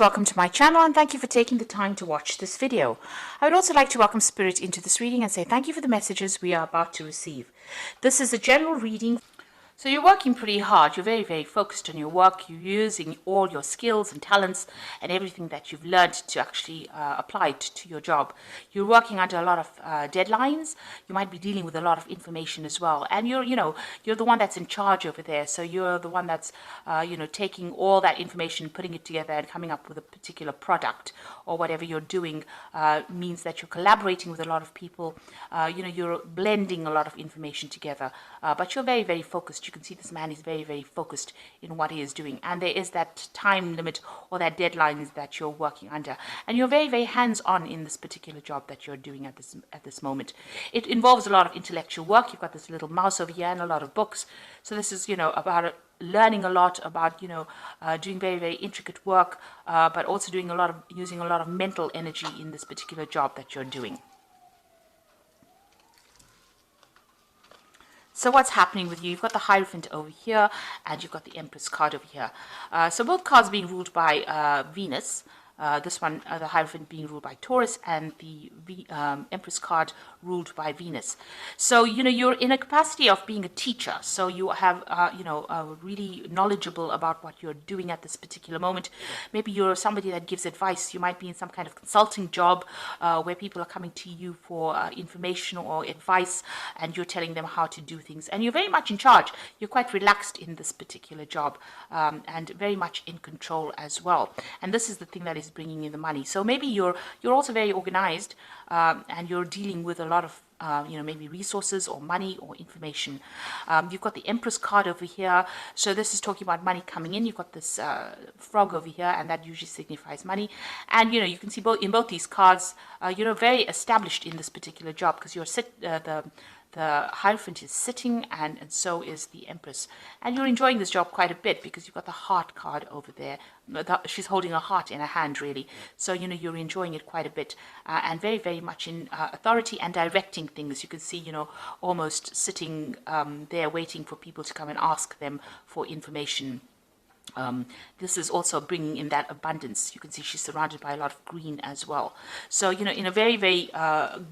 Welcome to my channel and thank you for taking the time to watch this video. I would also like to welcome Spirit into this reading and say thank you for the messages we are about to receive. This is a general reading. So you're working pretty hard, you're very focused on your work, you're using all your skills and talents and everything that you've learned to actually apply it to your job. You're working under a lot of deadlines, you might be dealing with a lot of information as well, and you're the one that's in charge over there, so you're the one that's taking all that information, putting it together and coming up with a particular product or whatever you're doing. Means that you're collaborating with a lot of people, you're blending a lot of information together, but you're very focused. You can see this man is very focused in what he is doing, and there is that time limit or that deadlines that you're working under, and you're very hands-on in this particular job that you're doing at this moment. It involves a lot of intellectual work. You've got this little mouse over here and a lot of books, so this is about learning a lot about doing very intricate work, but also using a lot of mental energy in this particular job that you're doing. So what's happening with you? You've got the Hierophant over here, and you've got the Empress card over here. So both cards being ruled by Venus. This one, the Hierophant, being ruled by Taurus, and the Empress card ruled by Venus. So you're in a capacity of being a teacher, so you have really knowledgeable about what you're doing at this particular moment. Maybe you're somebody that gives advice. You might be in some kind of consulting job where people are coming to you for information or advice, and you're telling them how to do things, and you're very much in charge. You're quite relaxed in this particular job, and very much in control as well, and this is the thing that is bringing in the money. So maybe you're also very organized, and you're dealing with a lot of maybe resources or money or information. You've got the Empress card over here, so this is talking about money coming in. You've got this frog over here, and that usually signifies money. And you can see in both these cards, you're very established in this particular job, because the Hierophant is sitting, and so is the Empress. And you're enjoying this job quite a bit, because you've got the Heart card over there. She's holding a heart in her hand, really. So, you're enjoying it quite a bit, and very much in authority and directing things. You can see, almost sitting there waiting for people to come and ask them for information. This is also bringing in that abundance. You can see she's surrounded by a lot of green as well. So, in a very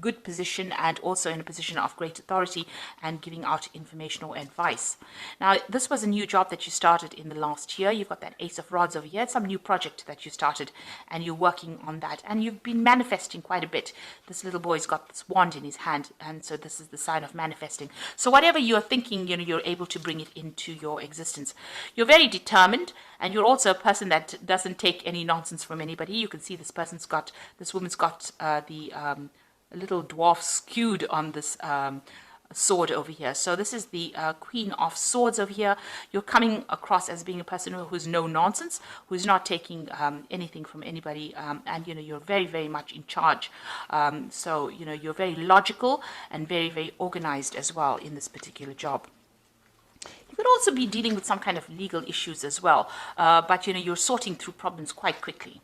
good position, and also in a position of great authority and giving out information or advice. Now, this was a new job that you started in the last year. You've got that Ace of Rods over here. It's some new project that you started, and you're working on that. And you've been manifesting quite a bit. This little boy's got this wand in his hand, and so this is the sign of manifesting. So whatever you're thinking, you're able to bring it into your existence. You're very determined, and you're also a person that doesn't take any nonsense from anybody. You can see this woman's got the little dwarf skewed on this sword over here. So this is the Queen of Swords over here. You're coming across as being a person who's no nonsense, who's not taking anything from anybody, and you're very much in charge. So you're very logical and very organized as well in this particular job. You could also be dealing with some kind of legal issues as well, but you're sorting through problems quite quickly.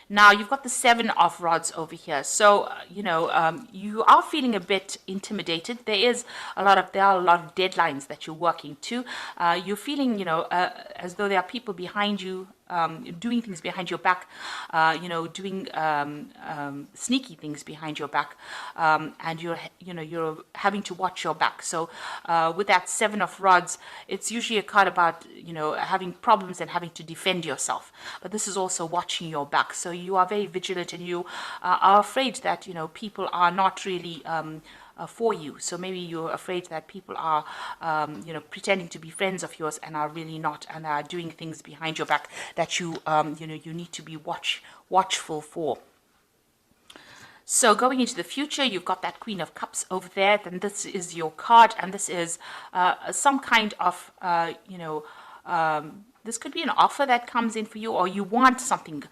Now, you've got the Seven of Rods over here. So, you are feeling a bit intimidated. There are a lot of deadlines that you're working to. You're feeling, as though there are people behind you, doing things behind your back, doing sneaky things behind your back, and you're having to watch your back. So with that Seven of Rods, it's usually a card about having problems and having to defend yourself, but this is also watching your back. So you are very vigilant, and you are afraid that people are not really for you. So maybe you're afraid that people are pretending to be friends of yours and are really not, and are doing things behind your back that you need to be watchful for. So going into the future, you've got that Queen of Cups over there. Then this is your card, and this is some kind of this could be an offer that comes in for you, or you want something.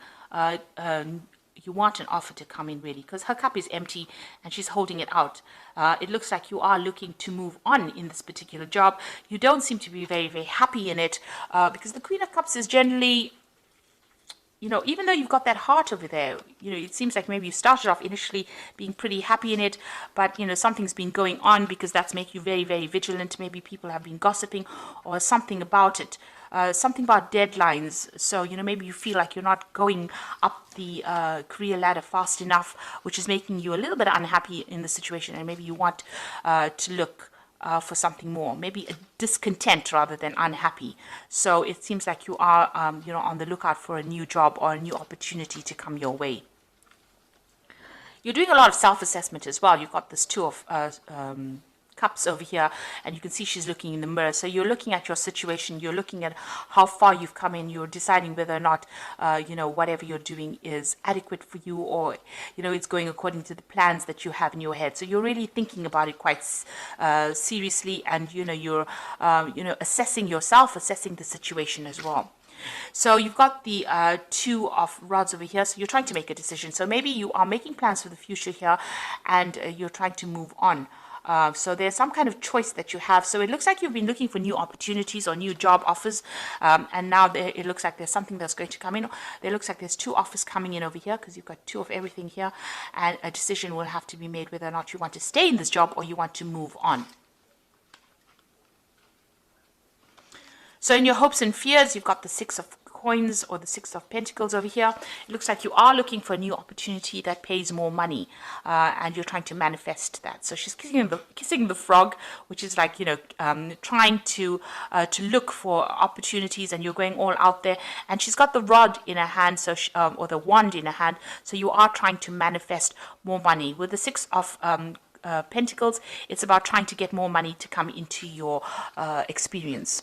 You want an offer to come in, really, because her cup is empty and she's holding it out. It looks like you are looking to move on in this particular job. You don't seem to be very happy in it, because the Queen of Cups is generally, even though you've got that heart over there, it seems like maybe you started off initially being pretty happy in it, but something's been going on, because that's making you very vigilant. Maybe people have been gossiping or something about it. something about deadlines. So, maybe you feel like you're not going up the career ladder fast enough, which is making you a little bit unhappy in the situation, and maybe you want to look for something more, maybe a discontent rather than unhappy. So it seems like you are, on the lookout for a new job or a new opportunity to come your way. You're doing a lot of self-assessment as well. You've got this Two of Cups over here, and you can see she's looking in the mirror. So you're looking at your situation, you're looking at how far you've come in, you're deciding whether or not whatever you're doing is adequate for you, or it's going according to the plans that you have in your head. So you're really thinking about it quite seriously, and you're assessing yourself, assessing the situation as well. So you've got the Two of Rods over here. So you're trying to make a decision. So maybe you are making plans for the future here, and you're trying to move on. So there's some kind of choice that you have. So it looks like you've been looking for new opportunities or new job offers, and now it looks like there's something that's going to come in. There looks like there's 2 offers coming in over here, because you've got 2 of everything here, and a decision will have to be made whether or not you want to stay in this job or you want to move on. So in your hopes and fears, you've got the 6 of Coins or the 6 of Pentacles over here. It looks like you are looking for a new opportunity that pays more money, and you're trying to manifest that. So she's kissing the frog, which is like trying to look for opportunities, and you're going all out there. And she's got the rod in her hand, so or the wand in her hand. So you are trying to manifest more money with the 6 of Pentacles. It's about trying to get more money to come into your experience.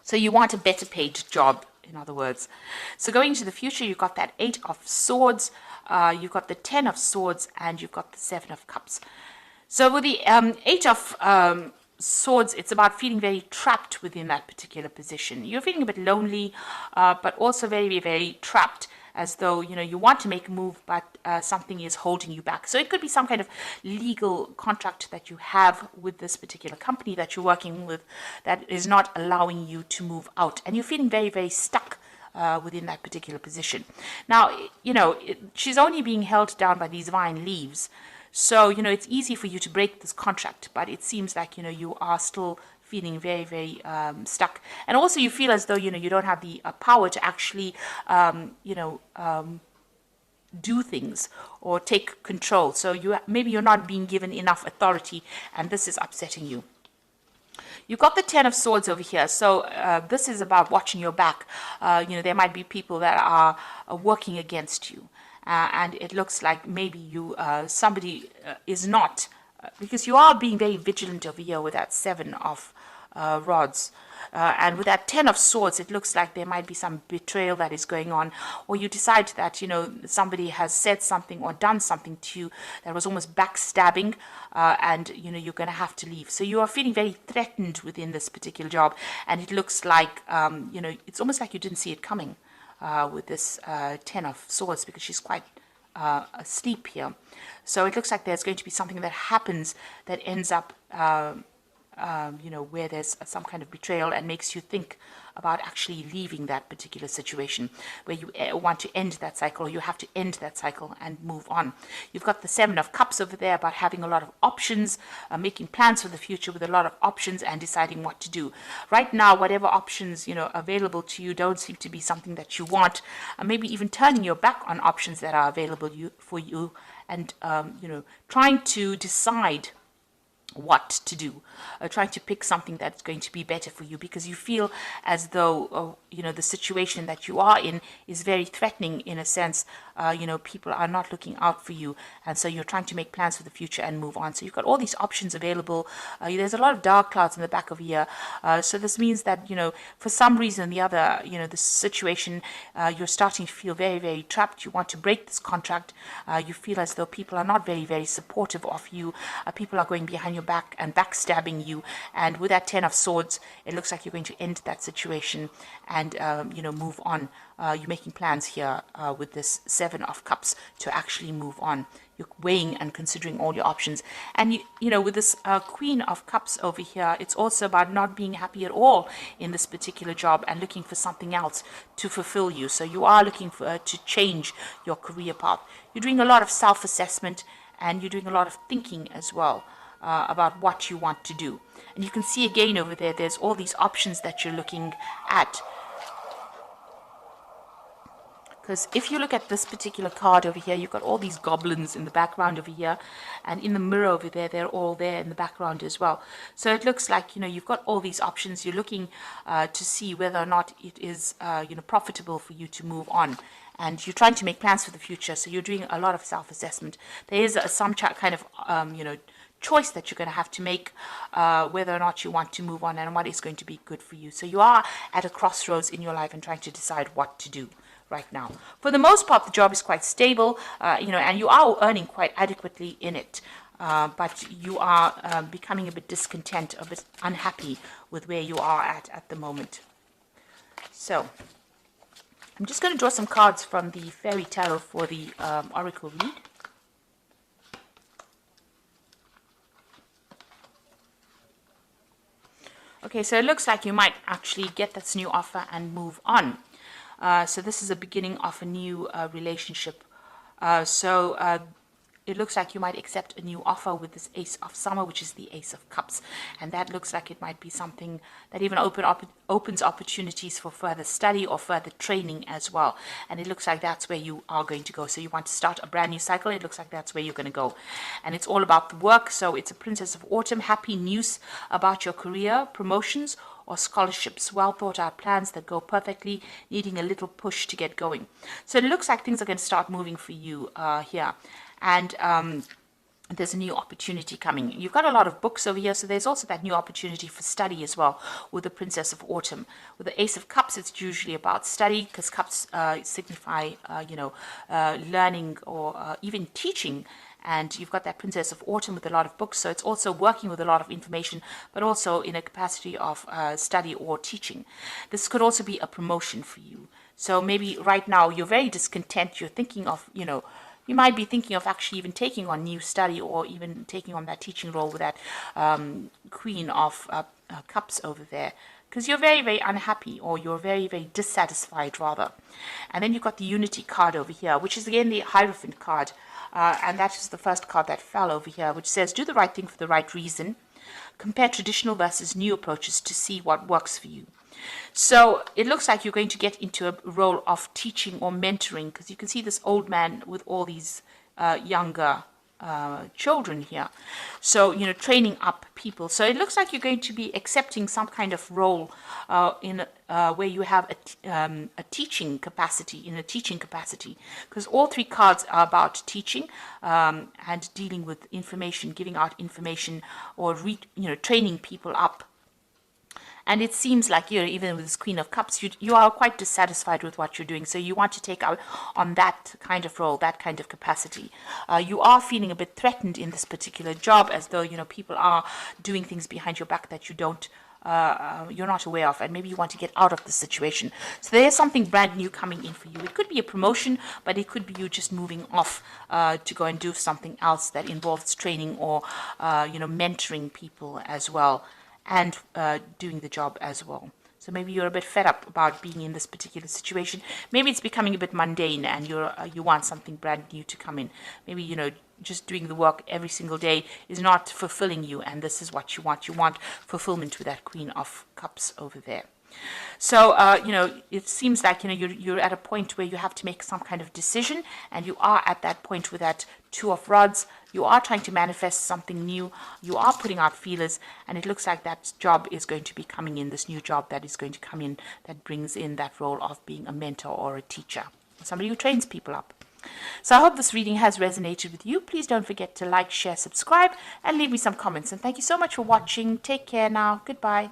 So you want a better paid job, in other words. So going into the future, you've got that 8 of Swords, you've got the 10 of Swords, and you've got the 7 of Cups. So with the 8 of Swords, it's about feeling very trapped within that particular position. You're feeling a bit lonely, but also very, very trapped, as though you want to make a move, but something is holding you back. So it could be some kind of legal contract that you have with this particular company that you're working with that is not allowing you to move out, and you're feeling very, very stuck within that particular position. Now, she's only being held down by these vine leaves, so it's easy for you to break this contract, but it seems like you are still feeling very, very stuck. And also you feel as though, you don't have the power to actually, do things or take control. So maybe you're not being given enough authority, and this is upsetting you. You've got the 10 of Swords over here. So this is about watching your back. There might be people that are working against you. And it looks like maybe somebody is not, because you are being very vigilant over here with that 7 of Rods. And with that 10 of Swords, it looks like there might be some betrayal that is going on, or you decide that, somebody has said something or done something to you that was almost backstabbing, and, you're going to have to leave. So you are feeling very threatened within this particular job, and it looks like, it's almost like you didn't see it coming with this 10 of Swords, because she's quite asleep here. So it looks like there's going to be something that happens that ends up where there's some kind of betrayal and makes you think about actually leaving that particular situation, where you want to end that cycle, or you have to end that cycle and move on. You've got the 7 of Cups over there, about having a lot of options, making plans for the future with a lot of options and deciding what to do. Right now, whatever options, available to you don't seem to be something that you want, maybe even turning your back on options that are available for you, and, trying to decide what to do, trying to pick something that's going to be better for you, because you feel as though the situation that you are in is very threatening, in a sense. People are not looking out for you, and so you're trying to make plans for the future and move on. So you've got all these options available. There's a lot of dark clouds in the back of here, so this means that for some reason or the other, the situation, you're starting to feel very, very trapped. You want to break this contract. You feel as though people are not very, very supportive of you. People are going behind your back and backstabbing you, and with that 10 of Swords, it looks like you're going to end that situation and move on. You're making plans here with this 7 of Cups to actually move on. You're weighing and considering all your options, and with this Queen of Cups over here, it's also about not being happy at all in this particular job and looking for something else to fulfill you. So you are looking for to change your career path. You're doing a lot of self-assessment, and you're doing a lot of thinking as well. about what you want to do. And you can see again over there, there's all these options that you're looking at. Because if you look at this particular card over here, you've got all these goblins in the background over here, and in the mirror over there, they're all there in the background as well. So it looks like, you've got all these options. You're looking to see whether or not it is, profitable for you to move on. And you're trying to make plans for the future, so you're doing a lot of self-assessment. There is some kind of, choice that you're going to have to make, whether or not you want to move on and what is going to be good for you. So you are at a crossroads in your life and trying to decide what to do right now. For the most part, the job is quite stable, and you are earning quite adequately in it. But you are becoming a bit discontent, a bit unhappy with where you are at the moment. So I'm just going to draw some cards from the Fairy Tarot for the Oracle read. Okay, so it looks like you might actually get this new offer and move on. So this is the beginning of a new relationship. It looks like you might accept a new offer with this Ace of Summer, which is the Ace of Cups. And that looks like it might be something that even opens opportunities for further study or further training as well. And it looks like that's where you are going to go. So you want to start a brand new cycle. It looks like that's where you're going to go. And it's all about the work. So it's a Princess of Autumn. Happy news about your career, promotions, or scholarships, well thought out plans that go perfectly, needing a little push to get going. So it looks like things are going to start moving for you here. And there's a new opportunity coming. You've got a lot of books over here, so there's also that new opportunity for study as well with the Princess of Autumn. With the Ace of Cups, it's usually about study, because cups signify, learning or even teaching. And you've got that Princess of Autumn with a lot of books, so it's also working with a lot of information, but also in a capacity of study or teaching. This could also be a promotion for you. So maybe right now you're very discontent. You're thinking of, you might be thinking of actually even taking on new study or even taking on that teaching role with that Queen of Cups over there, because you're very, very unhappy, or you're very, very dissatisfied rather. And then you've got the Unity card over here, which is again the Hierophant card. And that is the first card that fell over here, which says, do the right thing for the right reason. Compare traditional versus new approaches to see what works for you. So it looks like you're going to get into a role of teaching or mentoring, because you can see this old man with all these younger children here. So, training up people. So it looks like you're going to be accepting some kind of role in where you have a teaching capacity, because all three cards are about teaching and dealing with information, giving out information, or training people up. And it seems like, even with this Queen of Cups, you are quite dissatisfied with what you're doing. So you want to take out on that kind of role, that kind of capacity. You are feeling a bit threatened in this particular job, as though, people are doing things behind your back that you're not aware of, and maybe you want to get out of the situation. So there's something brand new coming in for you. It could be a promotion, but it could be you just moving off to go and do something else that involves training or, mentoring people as well, and doing the job as well. So maybe you're a bit fed up about being in this particular situation. Maybe it's becoming a bit mundane, and you want something brand new to come in. Maybe, just doing the work every single day is not fulfilling you, and this is what you want. You want fulfillment with that Queen of Cups over there. So, it seems like, you're at a point where you have to make some kind of decision, and you are at that point with that Two of Rods. You are trying to manifest something new. You are putting out feelers, and it looks like that job is going to be coming in, this new job that is going to come in, that brings in that role of being a mentor or a teacher, somebody who trains people up. So I hope this reading has resonated with you. Please don't forget to like, share, subscribe, and leave me some comments. And thank you so much for watching. Take care now. Goodbye.